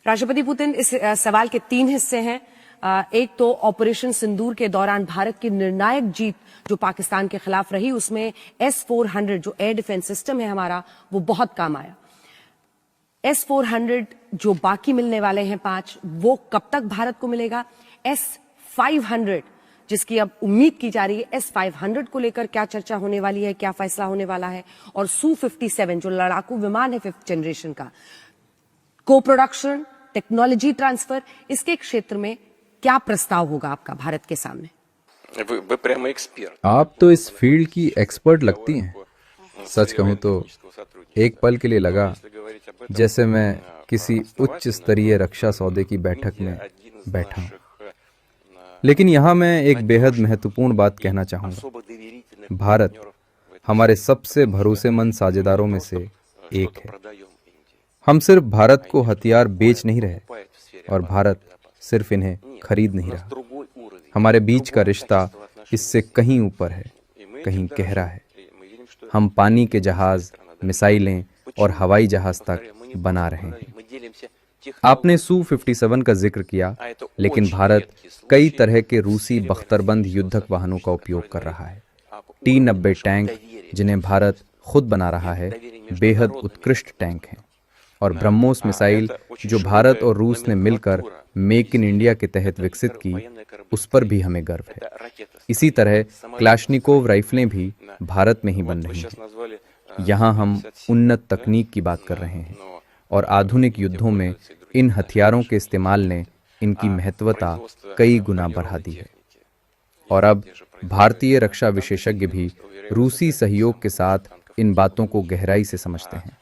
राष्ट्रपति पुतिन, इस सवाल के 3 हिस्से हैं। एक तो ऑपरेशन सिंदूर के दौरान भारत की निर्णायक जीत जो पाकिस्तान के खिलाफ रही, उसमें S-400 जो एयर डिफेंस सिस्टम है हमारा, वो बहुत काम आया। S-400 जो बाकी मिलने वाले हैं 5, वो कब तक भारत को मिलेगा? S-500 जिसकी अब उम्मीद की जा रही है, S-500 को लेकर क्या चर्चा होने वाली है, क्या फैसला होने वाला है? और Su-57 जो लड़ाकू विमान है 5th जनरेशन का, को प्रोडक्शन, टेक्नोलॉजी ट्रांसफर, इसके क्षेत्र में क्या प्रस्ताव होगा आपका भारत के सामने? आप तो इस फील्ड की एक्सपर्ट लगती हैं। सच कहूं तो एक पल के लिए लगा जैसे मैं किसी उच्च स्तरीय रक्षा सौदे की बैठक में बैठा हूं। लेकिन यहां मैं एक बेहद महत्वपूर्ण बात कहना चाहूंगा। भारत हमारे सबसे भरोसेमंद साझेदारों में से एक है। हम सिर्फ भारत को हथियार बेच नहीं रहे और भारत सिर्फ इन्हें खरीद नहीं रहा। हमारे बीच का रिश्ता इससे कहीं ऊपर है, कहीं गहरा है। हम पानी के जहाज, मिसाइलें और हवाई जहाज तक बना रहे हैं। आपने Su-57 का जिक्र किया, लेकिन भारत कई तरह के रूसी बख्तरबंद युद्धक वाहनों का उपयोग कर रहा है। T-90 टैंक, जिन्हें भारत खुद बना रहा है, बेहद उत्कृष्ट टैंक हैं। और ब्रह्मोस मिसाइल जो भारत और रूस ने मिलकर मेक इन इंडिया के तहत विकसित की, उस पर भी हमें गर्व है। इसी तरह क्लाशनिकोव राइफलें भी भारत में ही बन रही हैं। यहाँ हम उन्नत तकनीक की बात कर रहे हैं और आधुनिक युद्धों में इन हथियारों के इस्तेमाल ने इनकी महत्वता कई गुना बढ़ा दी है। और अब भारतीय रक्षा विशेषज्ञ भी रूसी सहयोग के साथ इन बातों को गहराई से समझते हैं।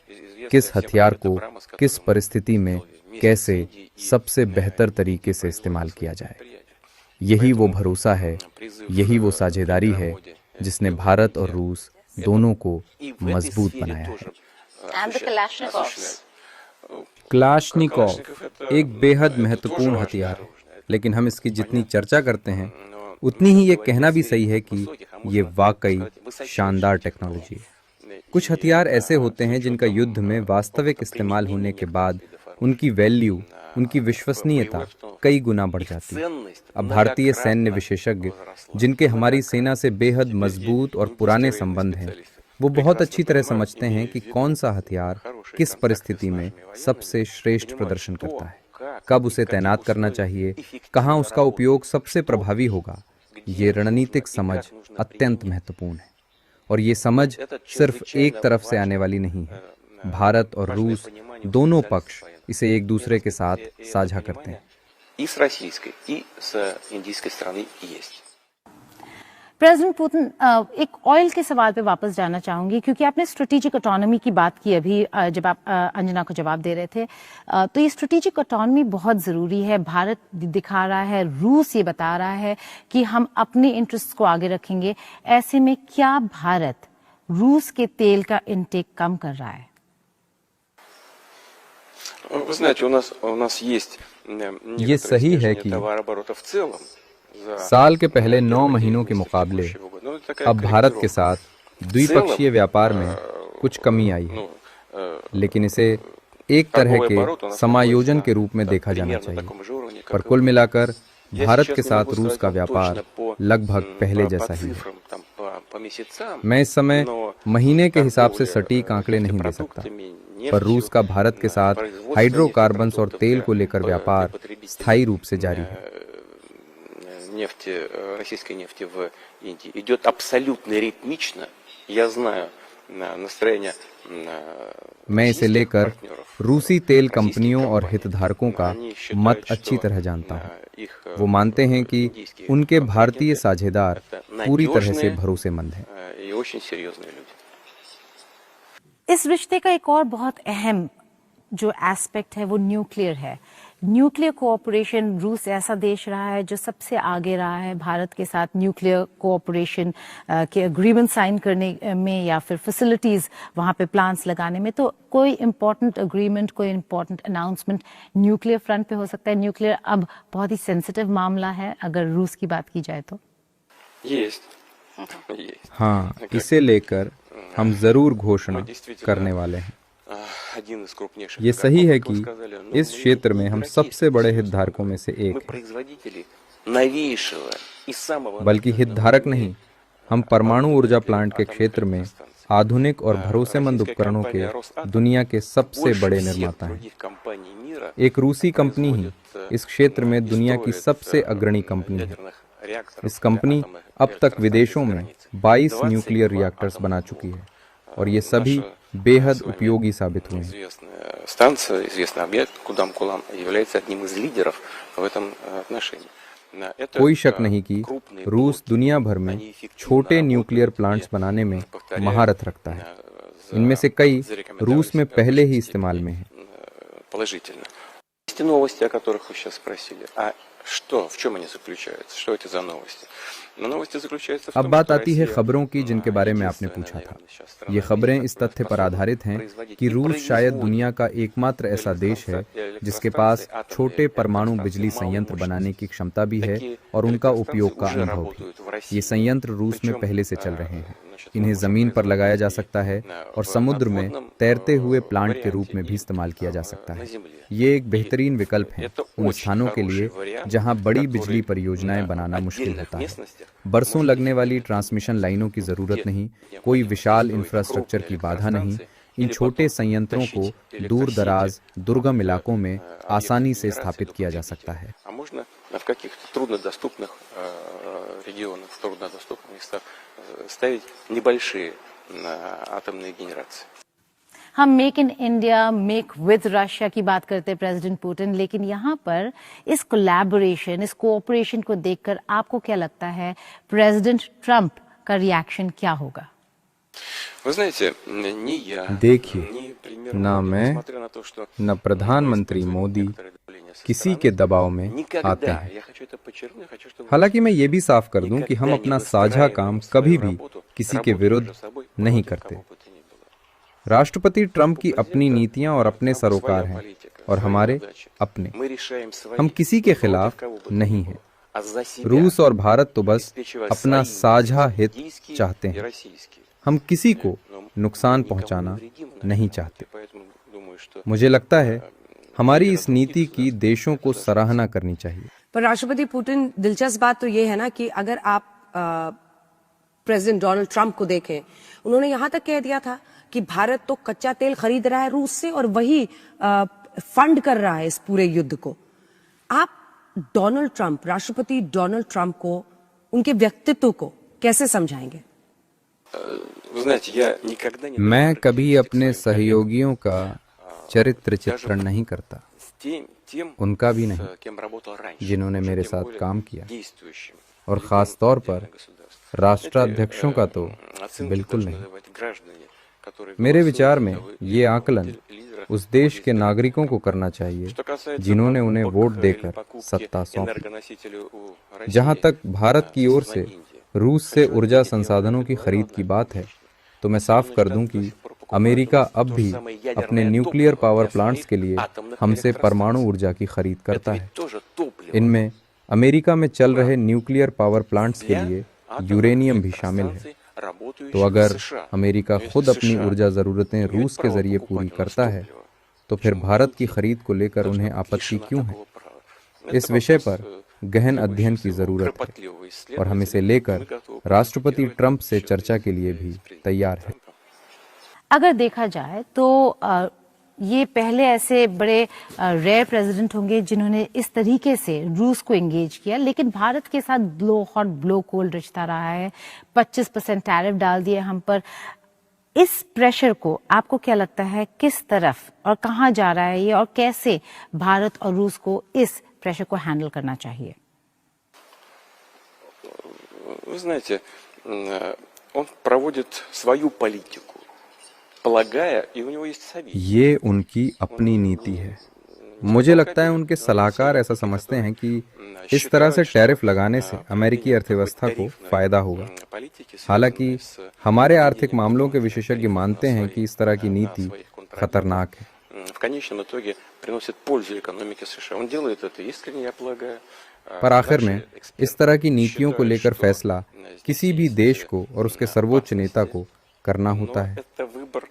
किस हथियार को किस परिस्थिति में कैसे सबसे बेहतर तरीके से इस्तेमाल किया जाए। यही वो भरोसा है, यही वो साझेदारी है जिसने भारत और रूस दोनों को मजबूत बनाया है। क्लाशनिकोव एक बेहद महत्वपूर्ण हथियार है, लेकिन हम इसकी जितनी चर्चा करते हैं उतनी ही ये कहना भी सही है कि ये वाकई शानदार टेक्नोलॉजी है। कुछ हथियार ऐसे होते हैं जिनका युद्ध में वास्तविक इस्तेमाल होने के बाद उनकी वैल्यू, उनकी विश्वसनीयता कई गुना बढ़ जाती है। अब भारतीय सैन्य विशेषज्ञ, जिनके हमारी सेना से बेहद मजबूत और पुराने संबंध हैं, वो बहुत अच्छी तरह समझते हैं कि कौन सा हथियार किस परिस्थिति में सबसे श्रेष्ठ प्रदर्शन करता है, कब उसे तैनात करना चाहिए, कहाँ उसका उपयोग सबसे प्रभावी होगा। ये रणनीतिक समझ अत्यंत महत्वपूर्ण है और ये समझ सिर्फ एक तरफ से आने वाली नहीं है। भारत और रूस दोनों पक्ष इसे एक दूसरे के साथ साझा करते हैं। प्रेसिडेंट पुतिन, एक ऑयल के सवाल पे वापस जाना चाहूंगी, क्योंकि आपने स्ट्रेटेजिक ऑटोनॉमी की बात की अभी जब आप अंजना को जवाब दे रहे थे। तो ये स्ट्रेटेजिक ऑटोनॉमी बहुत ज़रूरी है। भारत दिखा रहा है, रूस ये बता रहा है कि हम अपने इंटरेस्ट को आगे रखेंगे। ऐसे में क्या भारत रूस के तेल का इंटेक कम कर रहा है? ये सही है कि साल के पहले 9 महीनों के मुकाबले अब भारत के साथ द्विपक्षीय व्यापार में कुछ कमी आई है, लेकिन इसे एक तरह के समायोजन के रूप में देखा जाना चाहिए। पर कुल मिलाकर भारत के साथ रूस का व्यापार लगभग पहले जैसा ही है। मैं इस समय महीने के हिसाब से सटीक आंकड़े नहीं दे सकता, पर रूस का भारत के साथ हाइड्रोकार्बन्स और तेल को लेकर व्यापार स्थायी रूप से जारी है। российской нефти в Индии идет абсолютно ритмично. Я знаю настроение. मैं इसे लेकर रूसी तेल कंपनियों और हितधारकों का मत अच्छी तरह जानता हूँ। वो मानते हैं कि उनके भारतीय साझेदार पूरी तरह से भरोसेमंद हैं। इस रिश्ते का एक और बहुत अहम जो एस्पेक्ट है वो न्यूक्लियर है। न्यूक्लियर कोऑपरेशन, रूस ऐसा देश रहा है जो सबसे आगे रहा है भारत के साथ न्यूक्लियर कोऑपरेशन के एग्रीमेंट साइन करने में या फिर फैसिलिटीज़ वहाँ पे प्लांट्स लगाने में। तो कोई इम्पोर्टेंट एग्रीमेंट, कोई इम्पोर्टेंट अनाउंसमेंट न्यूक्लियर फ्रंट पे हो सकता है? न्यूक्लियर अब बहुत ही सेंसिटिव मामला है अगर रूस की बात की जाए तो। हाँ, इसे लेकर हम जरूर घोषणा करने वाले हैं। один из крупнейших ये सही игроков, है как вы कि сказали, но इस мы क्षेत्र में हम игроки, सबसे बड़े हितधारकों में से мы एक हैं, производители новейшего и самого बल्कि надежного हितधारक в मире नहीं, हम परमाणु ऊर्जा प्लांट के атомных क्षेत्र में электростанций. आधुनिक और भरोसेमंद Российская उपकरणों के компания «Росатом» दुनिया के सबसे больше बड़े всех निर्माता हैं। других компаний мира एक रूसी कंपनी ही इस क्षेत्र में दुनिया की सबसे अग्रणी कंपनी है। ядерных реакторов इस कंपनी для атомных अब तक электростанций विदेशों за में границей. 22 न्यूक्लियर 22 रिएक्टर्स बना атомных चुकी блока. है और ये सभी Наша बेहद с вами उपयोगी साबित हुए हैं। известная станция, известный объект Кудам-Кулам является одним из лидеров в этом отношении. Это कोई शक नहीं कि крупные रूस блоки, दुनिया भर में они эффективно छोटे न्यूक्लियर работают प्लांट्स и, बनाने में повторяю, महारत रखता है। за- इनमें से कई зарекомендовали रूस में себя в पहले ही высшей इस्तेमाल степени, में हैं। положительно. Есть и новости, о которых вы сейчас спросили. А что, в чем они заключаются? Что это за новости? Но новости заключаются в अब том, बात что आती है Россия, खबरों की जिनके बारे में आपने единственная, पूछा था। наверное, сейчас страна ये в खबरें мире, इस которая तथ्य पर способна आधारित हैं производить कि и रूस शायद производит दुनिया का एकमात्र ऐसा देश है जिसके पास छोटे परमाणु बिजली संयंत्र बनाने की क्षमता भी है और उनका उपयोग का अनुभव भी। ये संयंत्र रूस में पहले से चल रहे हैं। इन्हें जमीन पर लगाया जा सकता है और समुद्र में तैरते हुए प्लांट के रूप में भी इस्तेमाल किया जा सकता है। ये एक बेहतरीन विकल्प है उन स्थानों के लिए जहां बड़ी बिजली परियोजनाएं बनाना मुश्किल होता है। बरसों लगने वाली ट्रांसमिशन लाइनों की जरूरत नहीं, कोई विशाल इंफ्रास्ट्रक्चर की बाधा नहीं। इन छोटे संयंत्रों को दूर दराज दुर्गम इलाकों में आसानी से स्थापित किया जा सकता है। А можно в каких-то труднодоступных регионах, в труднодоступных местах ставить небольшие атомные генерации. हम make in India, make with Russia की बात करते हैं प्रेसिडेंट पुतिन, लेकिन यहाँ पर इस कोलैबोरेशन, इस कोऑपरेशन को देखकर आपको क्या लगता है प्रेसिडेंट ट्रंप का रिएक्शन क्या होगा? Вы знаете, ни я, देखिए, ни премьер ना Моди, मैं, несмотря на то, что न प्रधानमंत्री मोदी некоторые давления со किसी стороны, के दबाव में никогда, आते हैं। я хочу это подчеркнуть, хочу, чтобы हालांकि मैं ये भी साफ कर दूं कि हम अपना साझा काम कभी भी किसी के विरुद्ध नहीं करते। राष्ट्रपति ट्रंप की अपनी नीतियां और अपने सरोकार हैं और हमारे अपने। हम किसी के खिलाफ नहीं हैं। रूस और भारत तो बस अपना साझा हित चाहते हैं। हम किसी को नुकसान पहुंचाना नहीं चाहते। मुझे लगता है हमारी इस नीति की देशों को सराहना करनी चाहिए। पर राष्ट्रपति पुतिन, दिलचस्प बात तो ये है ना कि अगर आप प्रेसिडेंट डोनाल्ड ट्रंप को देखें, उन्होंने यहां तक कह दिया था कि भारत तो कच्चा तेल खरीद रहा है रूस से और वही फंड कर रहा है इस पूरे युद्ध को। आप डोनाल्ड ट्रंप, राष्ट्रपति डोनाल्ड ट्रंप को, उनके व्यक्तित्व को कैसे समझाएंगे? मैं कभी अपने सहयोगियों का चरित्र चित्रण नहीं करता, उनका भी नहीं जिन्होंने मेरे साथ काम किया, और खास तौर पर राष्ट्राध्यक्षों का तो बिल्कुल नहीं। मेरे विचार में ये आकलन उस देश के नागरिकों को करना चाहिए जिन्होंने उन्हें वोट देकर सत्ता सौंपी। जहां तक भारत की ओर से रूस से ऊर्जा संसाधनों की खरीद की बात है, तो मैं साफ कर दूं कि अमेरिका अब भी अपने न्यूक्लियर पावर प्लांट्स के लिए हमसे परमाणु ऊर्जा की खरीद करता है। इनमें अमेरिका में चल रहे न्यूक्लियर पावर प्लांट्स के लिए यूरेनियम भी शामिल है। तो अगर अमेरिका खुद अपनी ऊर्जा जरूरतें रूस के जरिए पूरी करता है, तो फिर भारत की खरीद को लेकर उन्हें आपत्ति क्यों है? इस विषय पर गहन अध्ययन की जरूरत है और हम इसे लेकर राष्ट्रपति ट्रंप से चर्चा के लिए भी तैयार हैं। अगर देखा जाए तो ये पहले ऐसे बड़े रेयर प्रेसिडेंट होंगे जिन्होंने इस तरीके से रूस को एंगेज किया, लेकिन भारत के साथ ब्लो हॉट ब्लो कोल्ड रिश्ता रहा है। 25% टैरिफ डाल दिए हम पर। इस प्रेशर को आपको क्या लगता है किस तरफ और कहां जा रहा है ये, और कैसे भारत और रूस को इस प्रेशर को हैंडल करना चाहिए? Вы знаете, он проводит свою политику, полагая, и у него есть советники. ये उनकी अपनी नीति है। मुझे लगता है उनके सलाहकार ऐसा समझते हैं कि इस तरह से टैरिफ लगाने से अमेरिकी अर्थव्यवस्था को फायदा होगा। हालांकि हमारे आर्थिक मामलों के विशेषज्ञ मानते हैं कि इस तरह की नीति खतरनाक है। В конечном итоге приносит пользу экономике США. Он делает это искренне, я полагаю. पर आखिर में इस तरह की नीतियों को लेकर फैसला किसी भी देश को और उसके सर्वोच्च नेता को करना होता है। Это выбор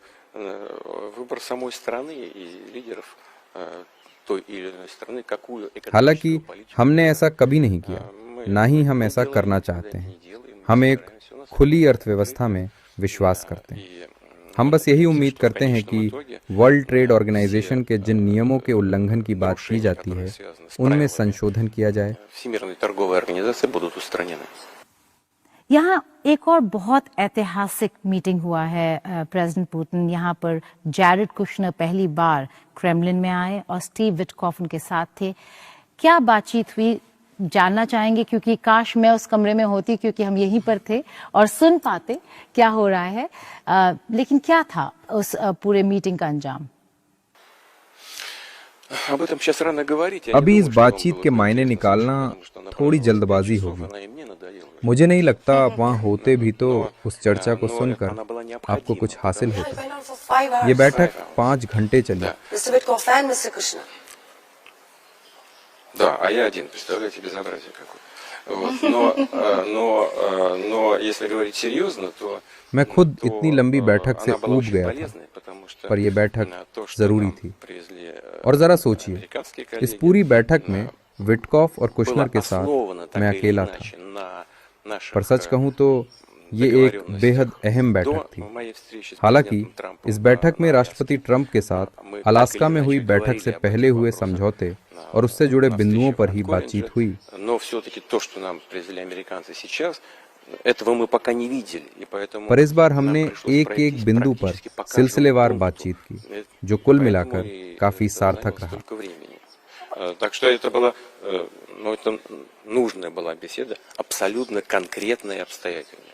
выбор самой страны и лидеров той или иной страны, какую हालांकि экономическую политику हमने ऐसा कभी नहीं किया, ना ही हम ऐसा करना चाहते हैं। हम एक खुली अर्थव्यवस्था में विश्वास करते हैं। हम बस यही उम्मीद करते हैं कि वर्ल्ड ट्रेड ऑर्गेनाइजेशन के जिन नियमों के उल्लंघन की बात की जाती है उनमें संशोधन किया जाए। Всемирной торговой организации будут устранены. यहाँ एक और बहुत ऐतिहासिक मीटिंग हुआ है। प्रेसिडेंट पुतिन यहाँ पर जैरेड कुशनर पहली बार क्रेमलिन में आए और स्टीव विटकॉफ उनके साथ थे। क्या बातचीत हुई जानना चाहेंगे, क्योंकि काश मैं उस कमरे में होती, क्योंकि हम यहीं पर थे और सुन पाते क्या हो रहा है। लेकिन क्या था उस पूरे मीटिंग का अंजाम? Об этом сейчас рано говорить. अभी इस बातचीत के मायने निकालना थोड़ी जल्दबाजी होगी। मुझे नहीं लगता आप वहाँ होते भी तो उस चर्चा को सुनकर आपको कुछ हासिल होता। ये बैठक 5 घंटे चली। Да, а я один, представляете, безобразие какое. Вот. Но если говорить серьезно, то मैं खुद इतनी लंबी बैठक से ऊब गया था, पर यह बैठक जरूरी थी। और जरा सोचिए, इस पूरी बैठक में विटकॉफ और कुशनर के साथ मैं अकेला था। पर सच कहूं तो ये एक बेहद अहम बैठक थी। हालांकि इस बैठक में राष्ट्रपति ट्रंप के साथ अलास्का में हुई बैठक से पहले हुए समझौते और उससे जुड़े बिंदुओं पर ही बातचीत हुई। पर इस बार हमने एक एक बिंदु पर सिलसिलेवार बातचीत की, जो कुल मिलाकर काफी सार्थक रहा। Так что это была, это нужная была беседа, абсолютно конкретная и обстоятельная.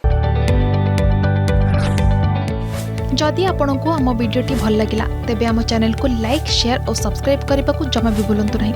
जदि आपंक आम भिडी भल लगा तेब आम चैनल को लाइक, शेयर और सब्सक्राइब करने को जमा भी भूलु नहीं।